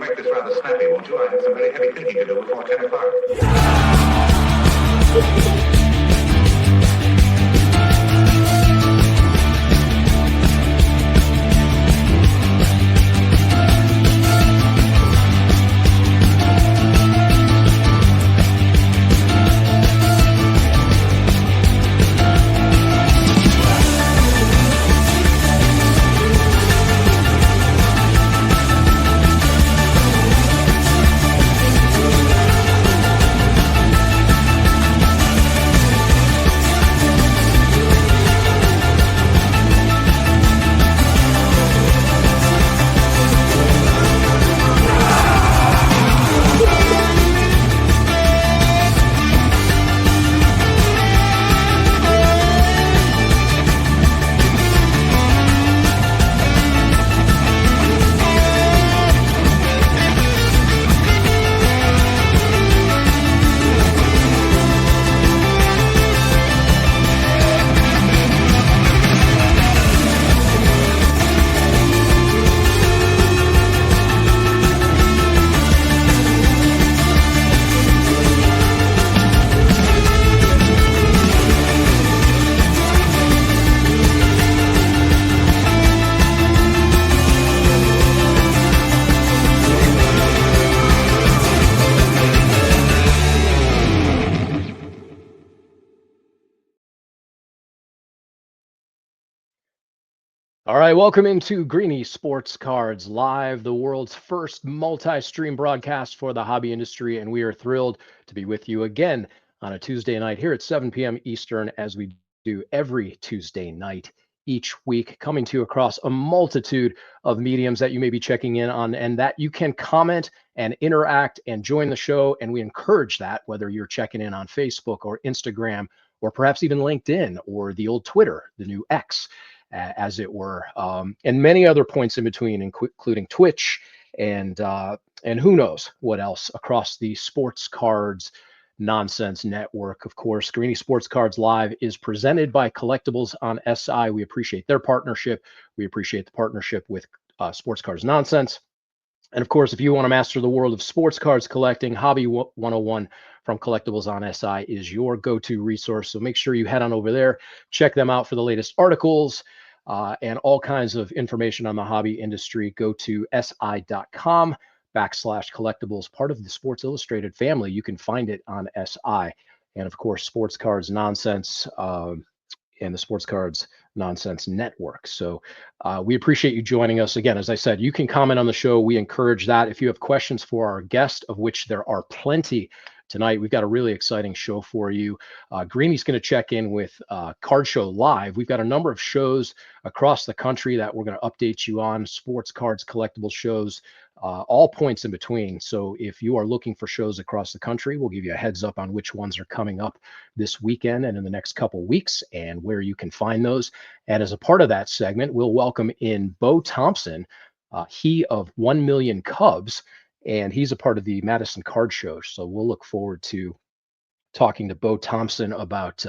make this rather snappy, won't you? I have some very heavy thinking to do before 10 o'clock. All right, welcome into Greenie Sports Cards Live, the world's first multi-stream broadcast for the hobby industry, and we are thrilled to be with you again on a Tuesday night here at 7 p.m. Eastern, as we do every Tuesday night each week, coming to you across a multitude of mediums that you may be checking in on, and that you can comment and interact and join the show, and we encourage that, whether you're checking in on Facebook or Instagram or perhaps even LinkedIn or the old Twitter, the new X, as it were, and many other points in between, including Twitch and who knows what else across the Sports Cards Nonsense Network. Of course, Greenie Sports Cards Live is presented by Collectibles on SI. We appreciate their partnership. We appreciate the partnership with Sports Cards Nonsense. And of course, if you want to master the world of sports cards collecting, Hobby 101 from Collectibles on SI is your go-to resource. So make sure you head on over there, check them out for the latest articles and all kinds of information on the hobby industry. Go to si.com/collectibles, part of the Sports Illustrated family. You can find it on SI. And of course, Sports Cards Nonsense and the Sports Cards Nonsense Network. So we appreciate you joining us. Again, as I said, you can comment on the show. We encourage that. If you have questions for our guest, of which there are plenty tonight, we've got a really exciting show for you. Greenie's going to check in with Card Show Live. We've got a number of shows across the country that we're going to update you on, sports cards, collectible shows, all points in between. So if you are looking for shows across the country, we'll give you a heads up on which ones are coming up this weekend and in the next couple weeks and where you can find those. And as a part of that segment, we'll welcome in Bo Thompson, he of 1 Million Cubs, and he's a part of the Madison Card Show. So we'll look forward to talking to Bo Thompson about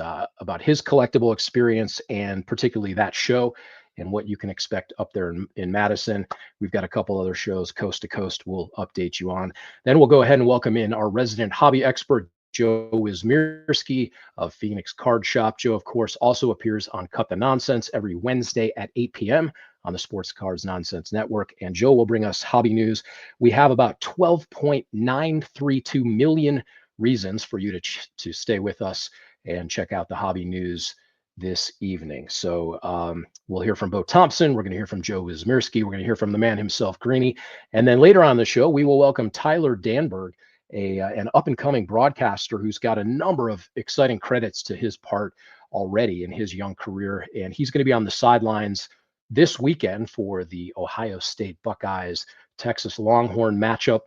his collectible experience and particularly that show and what you can expect up there in Madison. We've got a couple other shows coast to coast we'll update you on. Then we'll go ahead and welcome in our resident hobby expert, Joe Wismierski of Phoenix Card Shop. Joe, of course, also appears on Cut the Nonsense every Wednesday at 8 p.m. on the Sports Cards Nonsense Network. And Joe will bring us hobby news. We have about 12.932 million reasons for you to stay with us and check out the hobby news this evening. So we'll hear from Bo Thompson. We're going to hear from Joe Wismierski. We're going to hear from the man himself, Greenie. And then later on the show, we will welcome Tyler Danberg, an up-and-coming broadcaster who's got a number of exciting credits to his part already in his young career. And he's going to be on the sidelines this weekend for the Ohio State Buckeyes Texas Longhorn matchup,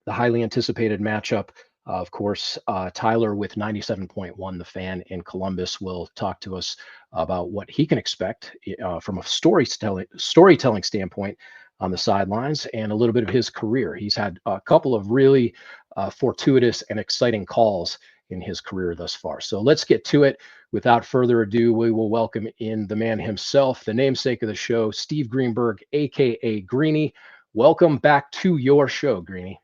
the highly anticipated matchup. Of course, Tyler with 97.1 The Fan in Columbus will talk to us about what he can expect from a storytelling standpoint on the sidelines and a little bit of his career. He's had a couple of really fortuitous and exciting calls in his career thus far. So let's get to it. Without further ado, we will welcome in the man himself, the namesake of the show, Steve Greenberg, aka Greenie. welcome back to your show, Greenie.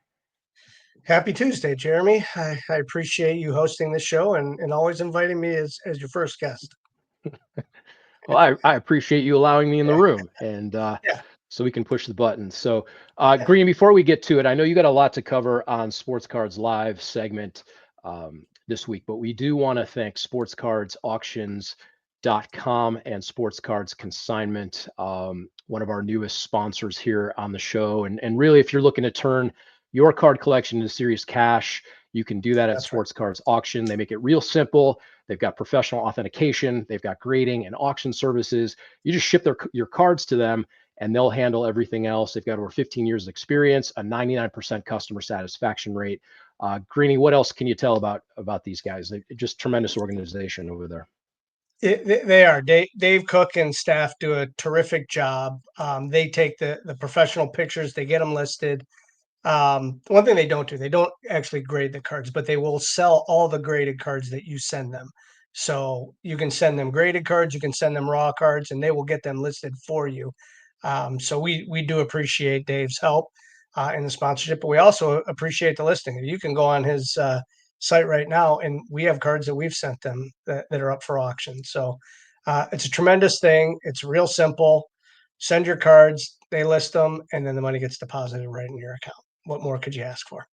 Happy Tuesday, Jeremy. I appreciate you hosting the show and always inviting me as your first guest. Well, I appreciate you allowing me in the room, and Yeah, so we can push the button. So, yeah, Greenie, before we get to it, I know you got a lot to cover on Sports Cards Live segment this week, but we do want to thank sportscardsauctions.com and Sports Cards Consignment, one of our newest sponsors here on the show. And really, if you're looking to turn your card collection into serious cash, you can do that at that's right. Sports Cards Auction. They make it real simple. They've got professional authentication. They've got grading and auction services. You just ship your cards to them, and they'll handle everything else. They've got over 15 years of experience, a 99% customer satisfaction rate. Greenie, what else can you tell about these guys? They're just tremendous organization over there. They are. Dave Cook and staff do a terrific job. They take the professional pictures, they get them listed. One thing they don't actually grade the cards, but they will sell all the graded cards that you send them. So you can send them graded cards, you can send them raw cards, and they will get them listed for you. So we do appreciate Dave's help in the sponsorship, but we also appreciate the listing. You can go on his site right now, and we have cards that we've sent them that are up for auction. So it's a tremendous thing. It's real simple. Send your cards, they list them, and then the money gets deposited right in your account. What more could you ask for?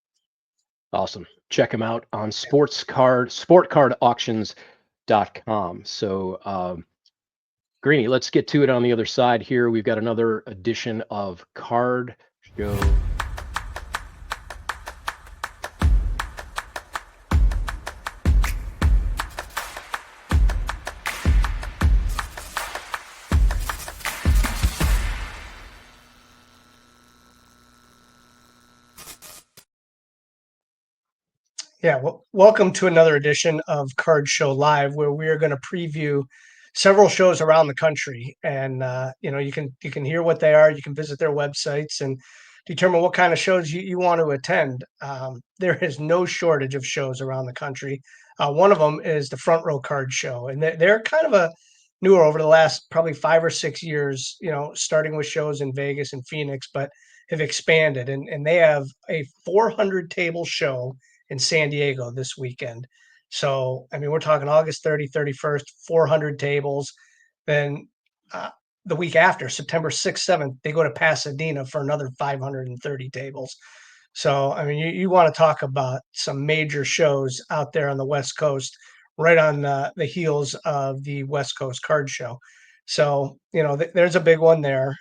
Awesome. Check them out on sportcardauctions.com. So, Greenie, let's get to it on the other side here. We've got another edition of Card Show. Yeah, well, welcome to another edition of Card Show Live, where we are going to preview several shows around the country, and you can hear what they are. You can visit their websites and determine what kind of shows you want to attend. There is no shortage of shows around the country. One of them is the Front Row Card Show, and they're kind of a newer over the last probably 5 or 6 years. Starting with shows in Vegas and Phoenix, but have expanded, and they have a 400 table show in San Diego this weekend. So, I mean, we're talking August 30, 31st, 400 tables. Then uh, the week after, September 6th, 7th, they go to Pasadena for another 530 tables. So, I mean, you want to talk about some major shows out there on the West Coast, right on the heels of the West Coast Card Show. So, there's a big one there.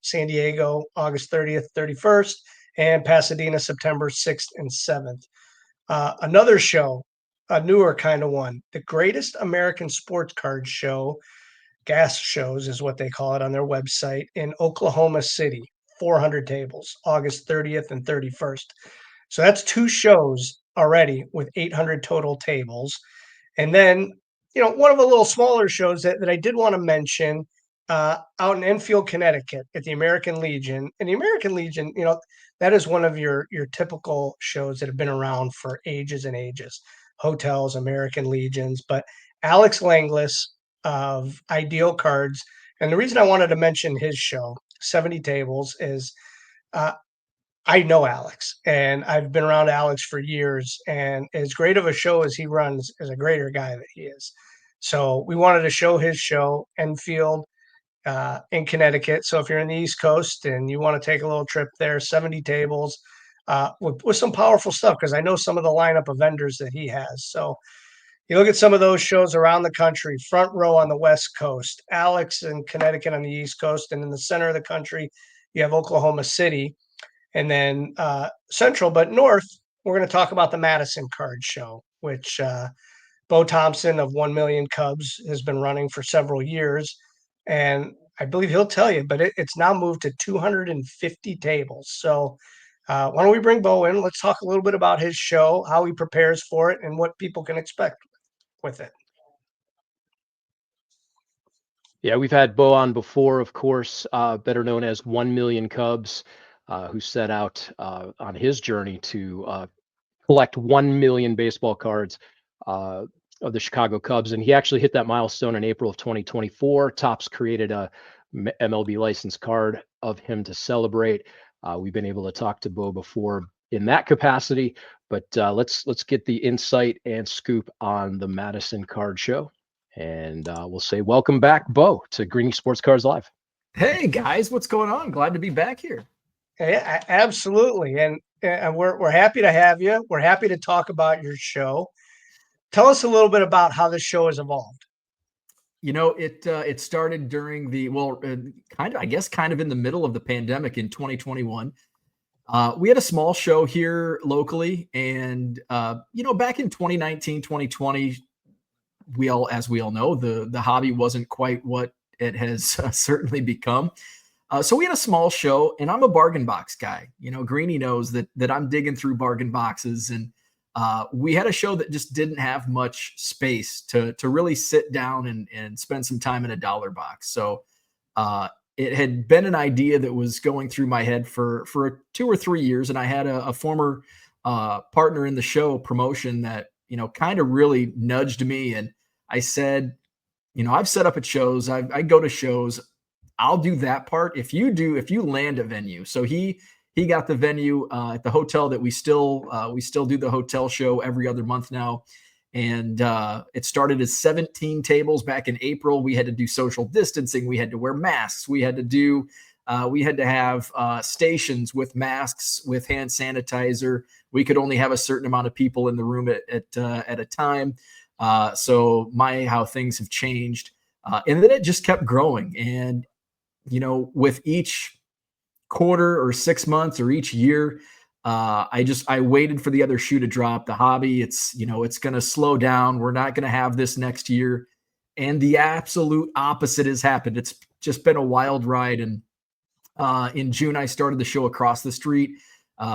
San Diego, August 30th, 31st, and Pasadena, September 6th and 7th. Another show, a newer kind of one, the Greatest American Sports Card Show, gas shows is what they call it on their website, in Oklahoma City, 400 tables, August 30th and 31st. So that's two shows already with 800 total tables. And then, one of the little smaller shows that I did want to mention, out in Enfield, Connecticut, at the American Legion. And the American Legion, that is one of your typical shows that have been around for ages and ages. Hotels, American Legions, but Alex Langlis of Ideal Cards. And the reason I wanted to mention his show, 70 Tables, is uh, I know Alex, and I've been around Alex for years. And as great of a show as he runs, is a greater guy that he is. So we wanted to show his show, Enfield, in Connecticut. So if you're in the East Coast and you want to take a little trip there, 70 tables with some powerful stuff, because I know some of the lineup of vendors that he has. So you look at some of those shows around the country, Front Row on the West Coast, Alex in Connecticut on the East Coast, and in the center of the country, you have Oklahoma City, and then Central. But North, we're going to talk about the Madison Card Show, which Bo Thompson of 1 Million Cubs has been running for several years. And I believe he'll tell you, but it's now moved to 250 tables. So why don't we bring Bo in? Let's talk a little bit about his show, how he prepares for it, and what people can expect with it. Yeah, we've had Bo on before, of course, better known as 1 Million Cubs, who set out on his journey to collect 1 million baseball cards of the Chicago Cubs. And he actually hit that milestone in April of 2024. Topps created a MLB license card of him to celebrate. We've been able to talk to Bo before in that capacity, but let's get the insight and scoop on the Madison Card Show. And we'll say welcome back, Bo, to Greenie Sports Cards Live. Hey guys, what's going on? Glad to be back here. Yeah, absolutely. And we're happy to have you. We're happy to talk about your show. Tell us a little bit about how the show has evolved. You know, it started during the kind of in the middle of the pandemic in 2021. We had a small show here locally, and back in 2019, 2020, as we all know, the hobby wasn't quite what it has certainly become. So we had a small show, and I'm a bargain box guy. You know, Greenie knows that I'm digging through bargain boxes, and we had a show that just didn't have much space to really sit down and spend some time in a dollar box. So it had been an idea that was going through my head for 2 or 3 years, and I had a former partner in the show promotion that kind of really nudged me, and I said, I've set up at shows, I go to shows. I'll do that part if you land a venue. So he got the venue at the hotel that we still do the hotel show every other month now. And it started as 17 tables back in April. We had to do social distancing. We had to wear masks. We had to have stations with masks, with hand sanitizer. We could only have a certain amount of people in the room at a time. So how things have changed. And then it just kept growing. And with each quarter or 6 months or each year, I waited for the other shoe to drop. The hobby, it's going to slow down. We're not going to have this next year. And the absolute opposite has happened. It's just been a wild ride. And in June, I started the show across the street.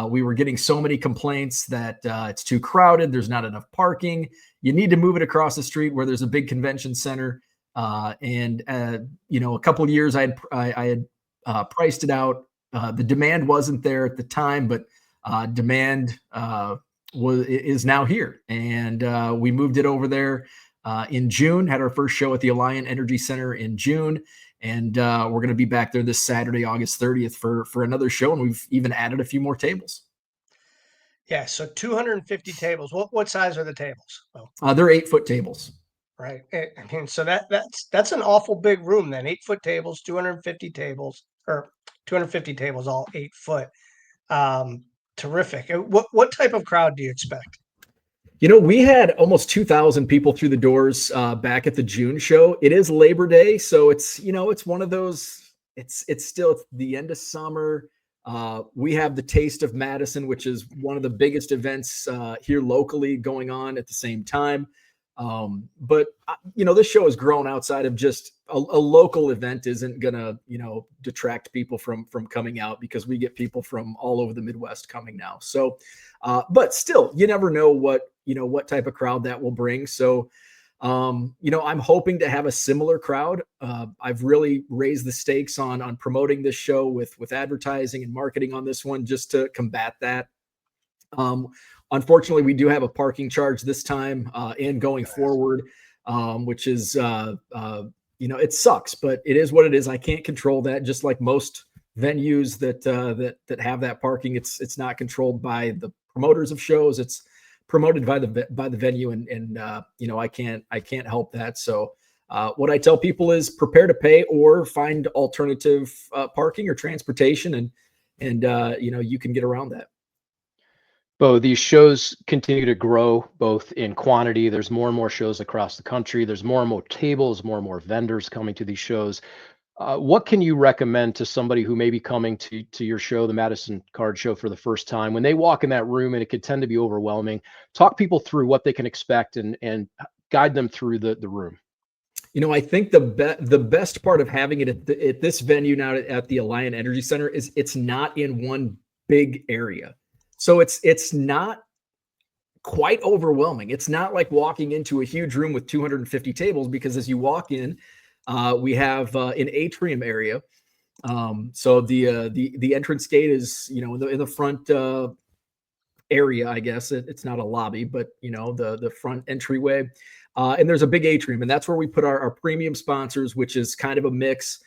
We were getting so many complaints that it's too crowded. There's not enough parking. You need to move it across the street where there's a big convention center. A couple of years I had priced it out. The demand wasn't there at the time, but demand is now here. And we moved it over there in June, had our first show at the Alliant Energy Center in June. And we're going to be back there this Saturday, August 30th for another show. And we've even added a few more tables. Yeah. So 250 tables. What size are the tables? Oh. They're 8-foot tables. Right. I mean, so that's an awful big room then. 8-foot tables, 250 tables, or 250 tables, all 8 foot. Terrific. What type of crowd do you expect? We had almost 2,000 people through the doors back at the June show. It is Labor Day, so it's one of those. It's the end of summer. We have the Taste of Madison, which is one of the biggest events here locally going on at the same time. But this show has grown outside of just a local event. Isn't gonna detract people from coming out, because we get people from all over the Midwest coming now. So but still, you never know what type of crowd that will bring. So I'm hoping to have a similar crowd. I've really raised the stakes on promoting this show with advertising and marketing on this one, just to combat that. Unfortunately, we do have a parking charge this time and going forward, which is, it sucks, but it is what it is. I can't control that. Just like most venues that have that parking, it's not controlled by the promoters of shows. It's promoted by the venue, and I can't help that. So what I tell people is prepare to pay or find alternative parking or transportation, and you can get around that. Bo, these shows continue to grow both in quantity. There's more and more shows across the country. There's more and more tables, more and more vendors coming to these shows. What can you recommend to somebody who may be coming to your show, the Madison Card Show, for the first time? When they walk in that room, and it could tend to be overwhelming, talk people through what they can expect and guide them through the room. I think the best part of having it at this venue now at the Alliant Energy Center is it's not in one big area. So it's not quite overwhelming. It's not like walking into a huge room with 250 tables, because as you walk in, we have an atrium area. So the entrance gate is in the front area, I guess. It's not a lobby, but the front entryway. And there's a big atrium, and that's where we put our premium sponsors, which is kind of a mix.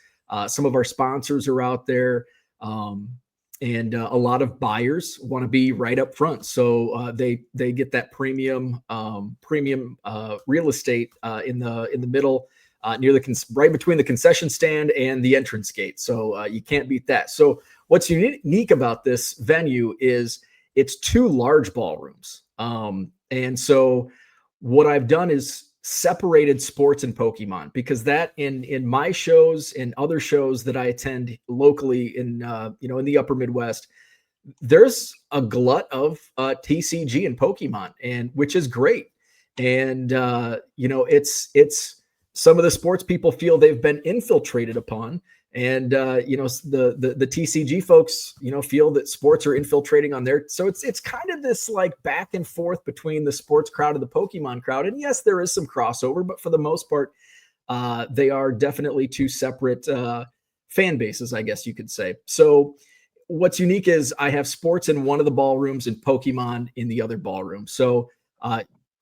Some of our sponsors are out there. and a lot of buyers want to be right up front, so they get that premium real estate in the middle, near right between the concession stand and the entrance gate. So you can't beat that. So what's unique about this venue is it's 2 large ballrooms, and so what I've done is separated sports and Pokemon, because that in my shows and other shows that I attend locally in in the upper Midwest, there's a glut of TCG and Pokemon, and which is great. And it's some of the sports people feel they've been infiltrated upon, and the TCG folks feel that sports are infiltrating on their. So it's kind of this like back and forth between the sports crowd and the Pokemon crowd. And yes, there is some crossover, but for the most part, they are definitely 2 separate fan bases, I guess you could say. So what's unique is I have sports in one of the ballrooms and Pokemon in the other ballroom. So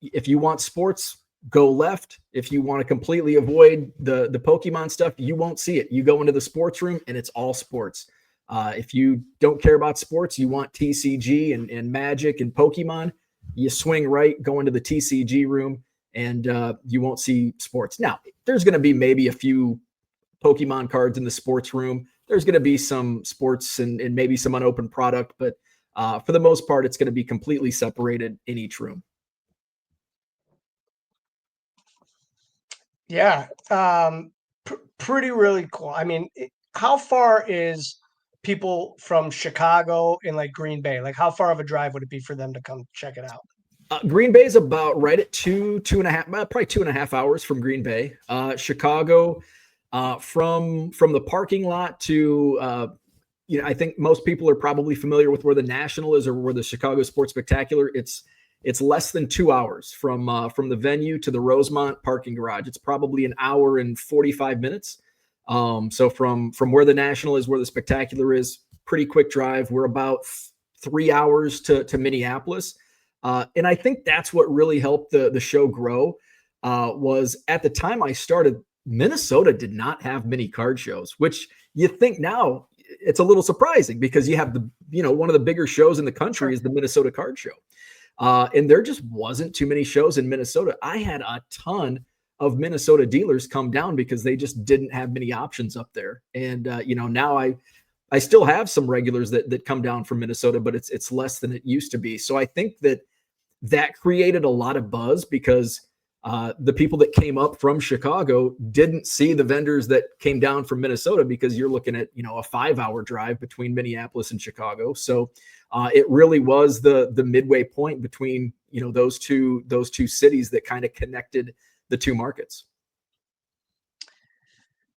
if you want sports, go left. If you want to completely avoid the Pokemon stuff, you won't see it. You go into the sports room and it's all sports. If you don't care about sports, you want TCG and Magic and Pokemon, you swing right, go into the TCG room, and you won't see sports. Now, there's going to be maybe a few Pokemon cards in the sports room. There's going to be some sports and maybe some unopened product, but for the most part, it's going to be completely separated in each room. Yeah, pretty really cool. I mean, how far is people from Chicago and like Green Bay? Like, how far of a drive would it be for them to come check it out? Green Bay is about right at 2.5, probably 2.5 hours from Green Bay. Chicago, from the parking lot to, I think most people are probably familiar with where the National is or where the Chicago Sports Spectacular. It's less than 2 hours from the venue to the Rosemont parking garage. It's probably an hour and 45 minutes. So from where the National is, where the Spectacular is, pretty quick drive. We're about 3 hours to Minneapolis. And I think that's what really helped the show grow, was at the time I started, Minnesota did not have many card shows, which you think now it's a little surprising because you have one of the bigger shows in the country is the Minnesota Card Show. And there just wasn't too many shows in Minnesota. I had a ton of Minnesota dealers come down because they just didn't have many options up there. And, now I still have some regulars that come down from Minnesota, but it's less than it used to be. So I think that created a lot of buzz because the people that came up from Chicago didn't see the vendors that came down from Minnesota, because you're looking at, a 5-hour drive between Minneapolis and Chicago. So it really was the midway point between, those two cities that kind of connected the 2 markets.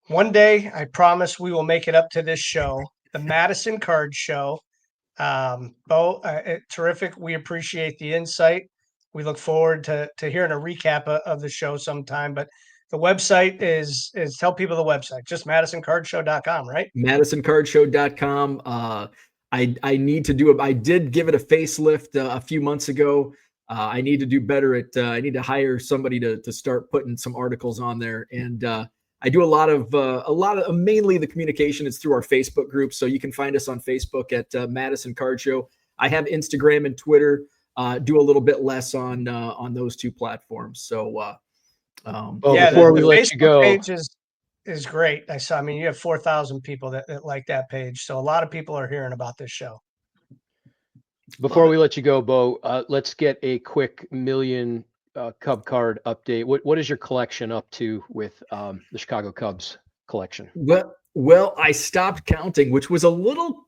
One day, I promise we will make it up to this show, the Madison Card Show. Bo, terrific. We appreciate the insight. We look forward to hearing a recap of the show sometime. But the website is tell people the website, just MadisonCardShow.com, right? MadisonCardShow.com. I need to do it. I did give it a facelift a few months ago. I need to do better at. I need to hire somebody to start putting some articles on there. And I do a lot of mainly the communication is through our Facebook group. So you can find us on Facebook at Madison Card Show. I have Instagram and Twitter. Do a little bit less on those 2 platforms. So before we let you go, page is great. I mean, you have 4,000 people that like that page. So a lot of people are hearing about this show. Before we let you go, Bo, let's get a quick million Cub card update. What is your collection up to with the Chicago Cubs collection? Well, I stopped counting, which was a little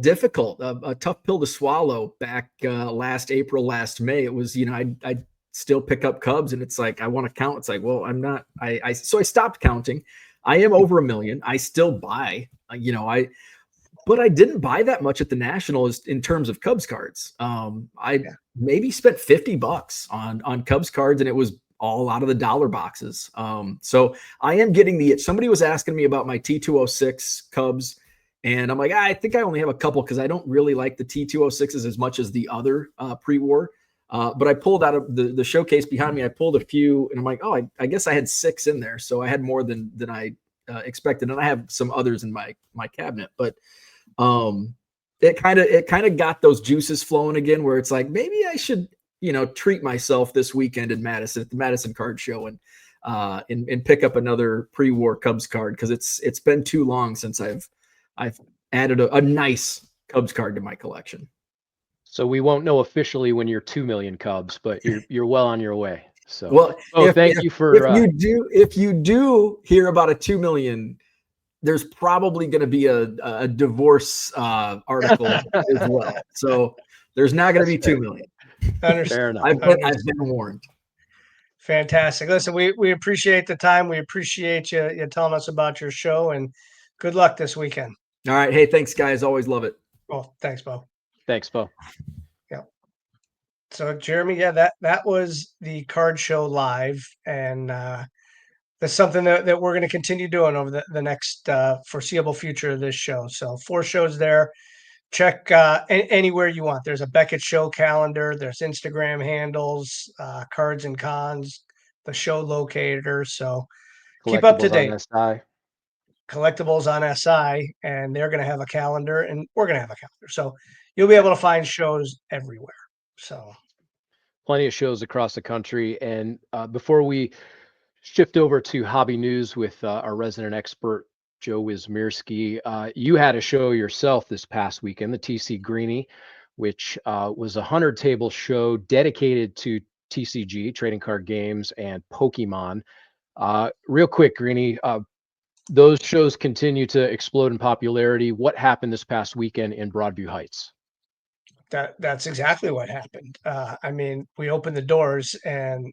difficult, a tough pill to swallow back last April, last May. It was, I still pick up Cubs and it's like, I want to count. It's like, well, I'm not, so I stopped counting. I am over 1 million. I still buy, but I didn't buy that much at the National in terms of Cubs cards. I maybe spent $50 on Cubs cards, and it was all out of the dollar boxes. So I am getting somebody was asking me about my T206 Cubs, and I'm like, I think I only have a couple because I don't really like the T206s as much as the other pre-war. But I pulled out of the showcase behind me. I pulled a few, and I'm like, oh, I guess I had 6 in there. So I had more than I expected. And I have some others in my cabinet. But It kind of got those juices flowing again, where it's like, maybe I should, treat myself this weekend in Madison at the Madison Card Show and pick up another pre-war Cubs card, because it's been too long since I've added a nice Cubs card to my collection. So we won't know officially when you're 2 million Cubs, but you're well on your way. So, well, thank you for. If you do hear about a 2 million, there's probably going to be a divorce article as well. So there's not going to be 2 million. Fair enough. I've been warned. Fantastic. Listen, we appreciate the time. We appreciate you telling us about your show, and good luck this weekend. All right. Hey, thanks, guys. Always love it. Oh, thanks, Bo. Thanks, Bo. Yeah. So, Jeremy, that was the Card Show Live, and that's something that we're going to continue doing over the next foreseeable future of this show. So 4 shows there. Check anywhere you want. There's a Beckett Show calendar. There's Instagram handles, Cards and Cons, the show locator. So keep up to date. Collectibles on SI, and they're going to have a calendar, and we're going to have a calendar. So you'll be able to find shows everywhere. So plenty of shows across the country. And before we shift over to hobby news with our resident expert, Joe Wismirski, you had a show yourself this past weekend, the TC Greenie, which was a 100-table show dedicated to TCG, trading card games, and Pokemon. Real quick, Greenie, those shows continue to explode in popularity. What happened this past weekend in Broadview Heights? That's exactly what happened. I mean, we opened the doors, and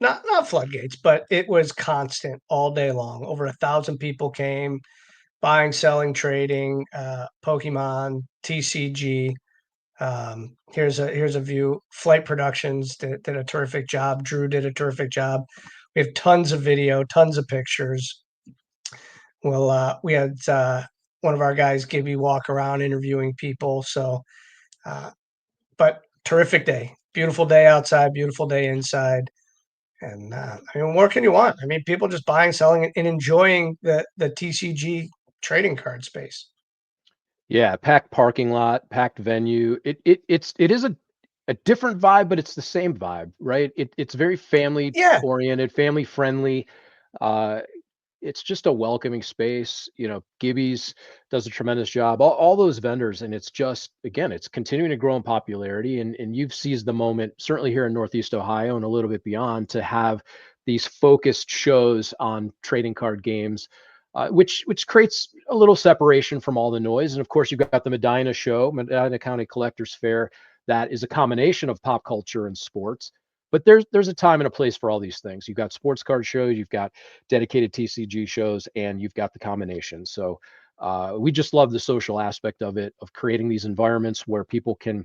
not floodgates, but it was constant all day long. Over 1,000 people came, buying, selling, trading, Pokemon, TCG. Here's a view. Flight Productions did a terrific job. Drew did a terrific job. We have tons of video, tons of pictures. Well, we had one of our guys, Gibby, walk around interviewing people. So, but terrific day. Beautiful day outside, beautiful day inside. And I mean, what can you want? I mean, people just buying, selling, and enjoying the TCG trading card space. Yeah, packed parking lot, packed venue. It is a different vibe, but it's the same vibe, right? It's very family oriented, family friendly. It's just a welcoming space. Gibby's does a tremendous job. All those vendors, and it's just, again, it's continuing to grow in popularity. And you've seized the moment, certainly here in Northeast Ohio and a little bit beyond, to have these focused shows on trading card games, which creates a little separation from all the noise. And of course, you've got the Medina show, Medina County Collectors Fair, that is a combination of pop culture and sports. But there's a time and a place for all these things. You've got sports card shows, you've got dedicated TCG shows, and you've got the combination. So we just love the social aspect of it, of creating these environments where people can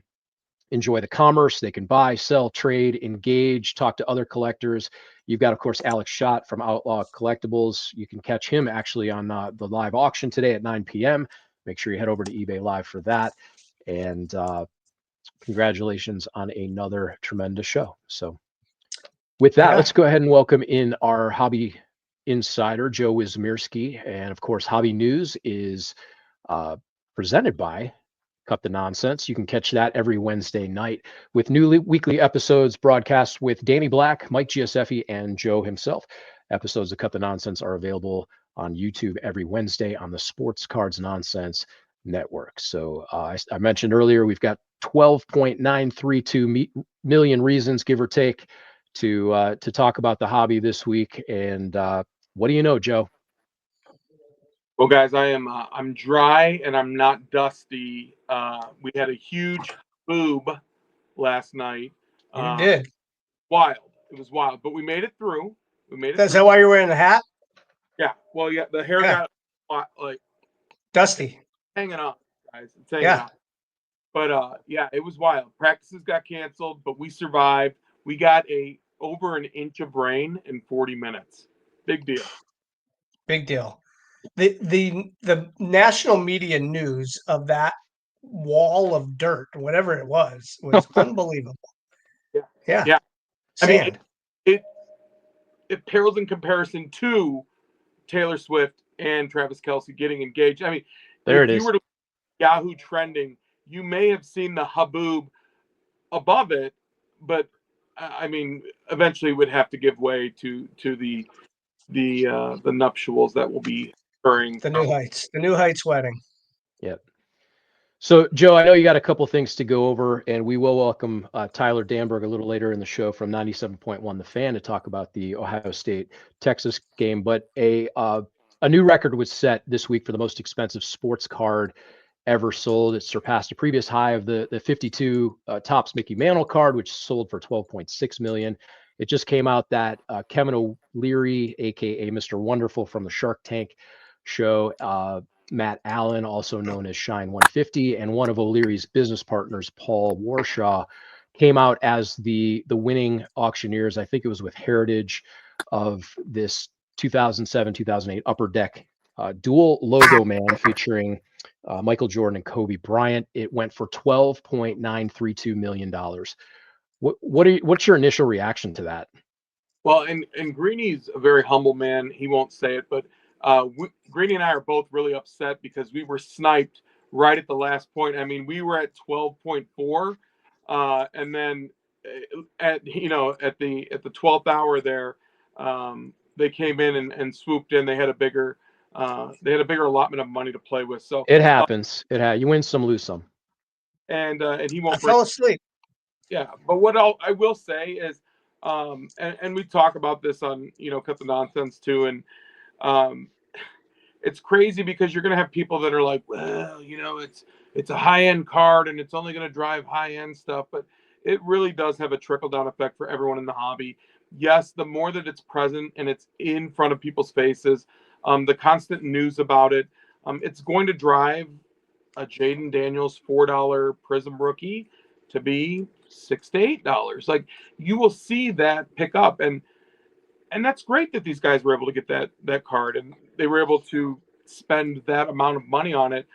enjoy the commerce. They can buy, sell, trade, engage, talk to other collectors. You've got, of course, Alex Schott from Outlaw Collectibles. You can catch him actually on the live auction today at 9 p.m. Make sure you head over to eBay Live for that. And congratulations on another tremendous show. So with that, let's go ahead and welcome in our hobby insider, Joe Wismirski. And of course, Hobby News is presented by Cut the Nonsense. You can catch that every Wednesday night with new weekly episodes broadcast with Danny Black, Mike Giuseppe, and Joe himself. Episodes of Cut the Nonsense are available on YouTube every Wednesday on the Sports Cards Nonsense Network. So I mentioned earlier, we've got 12.932 million reasons, give or take, to talk about the hobby this week. And what do you know, Joe? Well, guys, I'm dry and I'm not dusty. We had a huge boob last night. You did. Wild. It was wild, but we made it through. Is that why you're wearing the hat? Yeah. Well, yeah, the hair got like dusty, hanging up, guys. It's hanging up. But yeah, it was wild. Practices got canceled, but we survived. We got over an inch of rain in 40 minutes. Big deal. Big deal. The national media news of that wall of dirt, whatever it was unbelievable. Yeah. I mean, it pales in comparison to Taylor Swift and Travis Kelce getting engaged. I mean, there it is. Yahoo trending, you may have seen the Haboob above it, but I mean, eventually would have to give way to the nuptials that will be occurring. The New Heights wedding. Yep. So, Joe, I know you got a couple things to go over, and we will welcome Tyler Danberg a little later in the show from 97.1 The Fan to talk about the Ohio State-Texas game. But a new record was set this week for the most expensive sports card ever sold. It surpassed a previous high of the 52 Topps Mickey Mantle card, which sold for $12.6 million. It just came out that Kevin O'Leary, aka Mr. Wonderful from the Shark Tank show, Matt Allen, also known as Shine 150, and one of O'Leary's business partners, Paul Warshaw, came out as the winning auctioneers. I think it was with Heritage of this 2007-2008 Upper Deck dual logo man featuring Michael Jordan and Kobe Bryant. It went for $12.932 million. What's your initial reaction to that? Well, and Greenie's a very humble man. He won't say it, but Greenie and I are both really upset because we were sniped right at the last point. I mean, we were at 12.4, and then at the 12th hour there, they came in and swooped in. They had a bigger allotment of money to play with. So it happens. You win some, lose some. And he won't. I fell asleep. Yeah, but what I will say is, and we talk about this on Cut the Nonsense too, and it's crazy because you're going to have people that are like, well, it's a high-end card and it's only going to drive high-end stuff, but it really does have a trickle-down effect for everyone in the hobby. Yes, the more that it's present and it's in front of people's faces, the constant news about it, it's going to drive a Jaden Daniels $4 Prism rookie to be $6 to $8. Like, you will see that pick up, and that's great that these guys were able to get that card and they were able to spend that amount of money on it.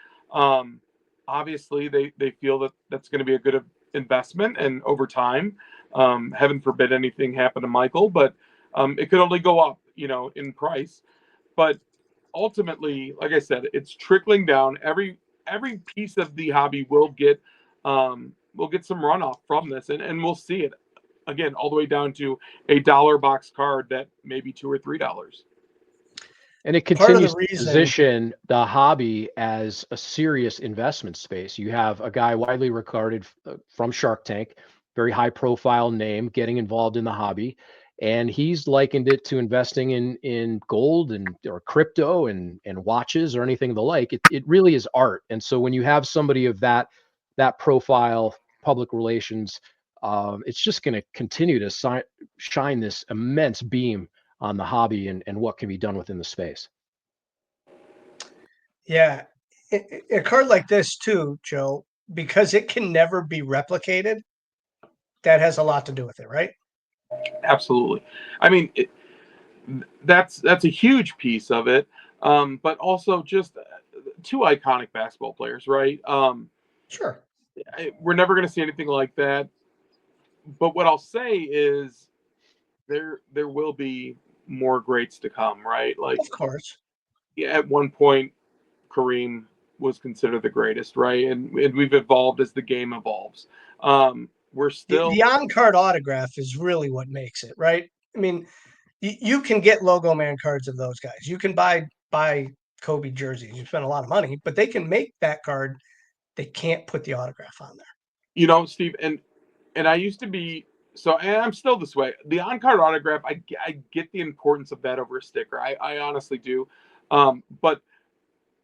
Obviously, they feel that that's going to be a good investment, and over time, heaven forbid anything happen to Michael, but it could only go up, in price. But ultimately, like I said, it's trickling down. Every piece of the hobby will get some runoff from this, and we'll see it again all the way down to a $1 box card that may be $2 or $3. And it continues to position the hobby as a serious investment space. You have a guy widely regarded from Shark Tank, very high profile name, getting involved in the hobby. And he's likened it to investing in gold or crypto and watches or anything of the like. It really is art. And so when you have somebody of that profile, public relations, it's just going to continue to shine this immense beam on the hobby and what can be done within the space. Yeah. A card like this too, Joe, because it can never be replicated, that has a lot to do with it, right? Absolutely. I mean, that's a huge piece of it, but also just two iconic basketball players, right? Sure. We're never going to see anything like that. But what I'll say is there will be more greats to come, right? Like, of course. Yeah, at one point, Kareem was considered the greatest, right? And we've evolved as the game evolves. We're still the on-card autograph is really what makes it, right? I mean, you can get logo man cards of those guys. You can buy Kobe jerseys. You spend a lot of money, but they can make that card. They can't put the autograph on there. Steve, and I used to be so, and I'm still this way. The on-card autograph, I get the importance of that over a sticker. I honestly do. But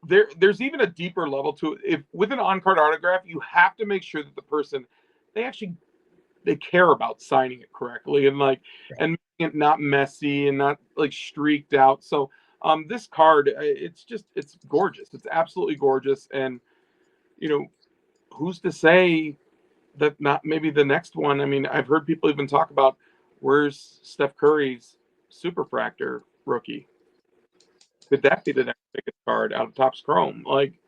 there's even a deeper level to it. If with an on-card autograph, you have to make sure that the person they care about signing it correctly and and making it not messy and not like streaked out. So this card, it's gorgeous. It's absolutely gorgeous. And who's to say that not maybe the next one? I mean, I've heard people even talk about where's Steph Curry's Superfractor rookie. Could that be the next biggest card out of Topps Chrome? Like,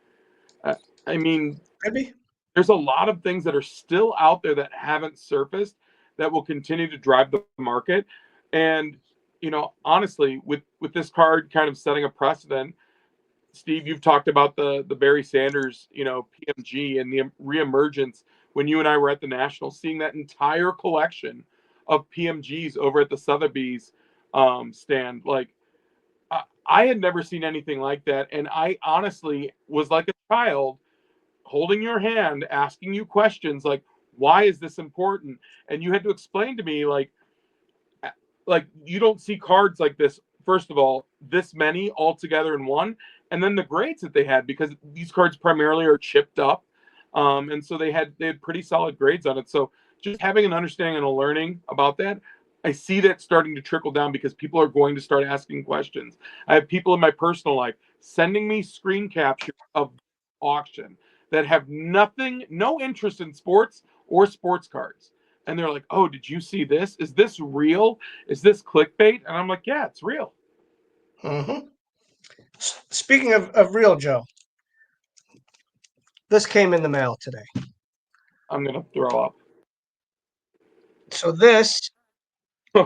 I mean, maybe. There's a lot of things that are still out there that haven't surfaced that will continue to drive the market. And, honestly, with this card kind of setting a precedent, Steve, you've talked about the Barry Sanders, PMG and the reemergence when you and I were at the National, seeing that entire collection of PMGs over at the Sotheby's stand. Like, I had never seen anything like that, and I honestly was like a child holding your hand, asking you questions like, "Why is this important?" And you had to explain to me like you don't see cards like this. First of all, this many all together in one, and then the grades that they had, because these cards primarily are chipped up, and so they had pretty solid grades on it. So just having an understanding and a learning about that, I see that starting to trickle down because people are going to start asking questions. I have people in my personal life sending me screen captures of auction that have no interest in sports or sports cards. And they're like, "Oh, did you see this? Is this real? Is this clickbait?" And I'm like, "Yeah, it's real." Speaking of real, Joe, this came in the mail today. I'm going to throw up. So this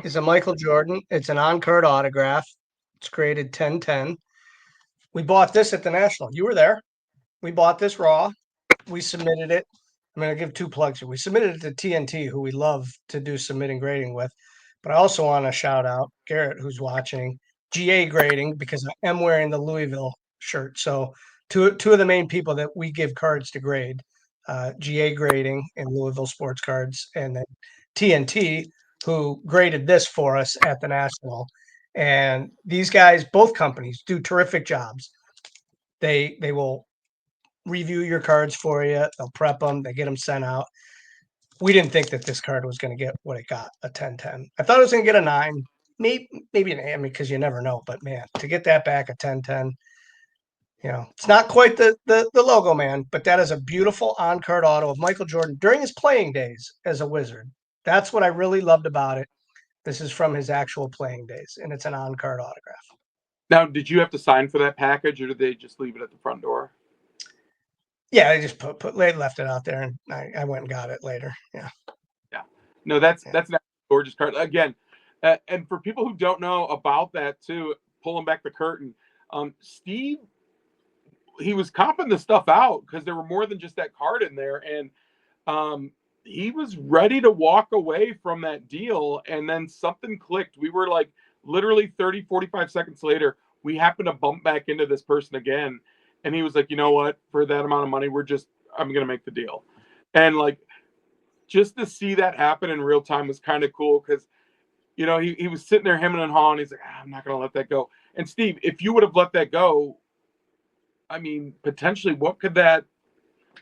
is a Michael Jordan. It's an on-card autograph. It's graded 10/10. We bought this at the National. You were there. We bought this raw. We submitted it. I'm going to give 2 plugs here. We submitted it to TNT, who we love to do submitting grading with. But I also want to shout out Garrett, who's watching, GA grading, because I am wearing the Louisville shirt. So two of the main people that we give cards to grade, GA grading and Louisville Sports Cards, and then TNT, who graded this for us at the National. And these guys, both companies, do terrific jobs. They will review your cards for you. They'll prep them. They get them sent out. We didn't think that this card was going to get what it got, a 10/10. I thought it was going to get a 9, maybe an 8, because you never know. But man, to get that back a 10/10, it's not quite the logo, man, but that is a beautiful on-card auto of Michael Jordan during his playing days as a Wizard. That's what I really loved about it. This is from his actual playing days, and it's an on-card autograph. Now, did you have to sign for that package, or did they just leave it at the front door? Yeah, they just they left it out there, and I went and got it later. Yeah. No, that's an gorgeous card. Again, and for people who don't know about that too, pulling back the curtain, Steve, he was comping the stuff out because there were more than just that card in there, and he was ready to walk away from that deal, and then something clicked. We were like literally 30, 45 seconds later, we happened to bump back into this person again, and he was like, "You know what? For that amount of money, I'm going to make the deal." And like, just to see that happen in real time was kind of cool because, he was sitting there hemming and hawing. He's like, "I'm not going to let that go." And Steve, if you would have let that go, I mean, potentially, what could that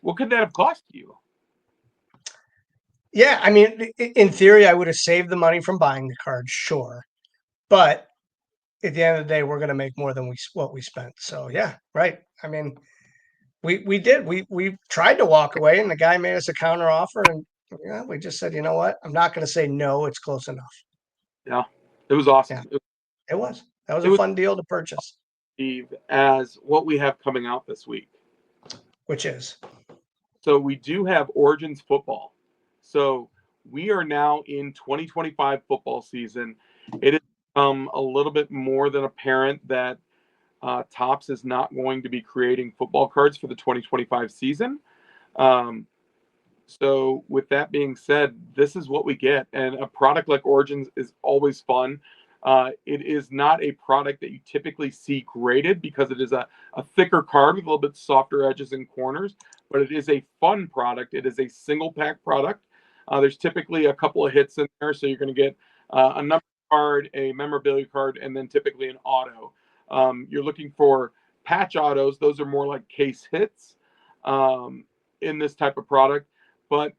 have cost you? Yeah, I mean, in theory, I would have saved the money from buying the card, sure. But at the end of the day, we're going to make more than what we spent. So yeah, right. I mean, we did. We tried to walk away, and the guy made us a counter offer, and we just said, you know what? I'm not going to say no. It's close enough. Yeah, it was awesome. Yeah, it was. That was a fun deal to purchase. Steve, as what we have coming out this week, which is, so we do have Origins football. So we are now in 2025 football season. It has become a little bit more than apparent that Topps is not going to be creating football cards for the 2025 season. So with that being said, this is what we get. And a product like Origins is always fun. It is not a product that you typically see graded because it is a thicker card with a little bit softer edges and corners, but it is a fun product. It is a single pack product. There's typically a couple of hits in there. So you're going to get a number card, a memorabilia card, and then typically an auto. You're looking for patch autos. Those are more like case hits in this type of product. But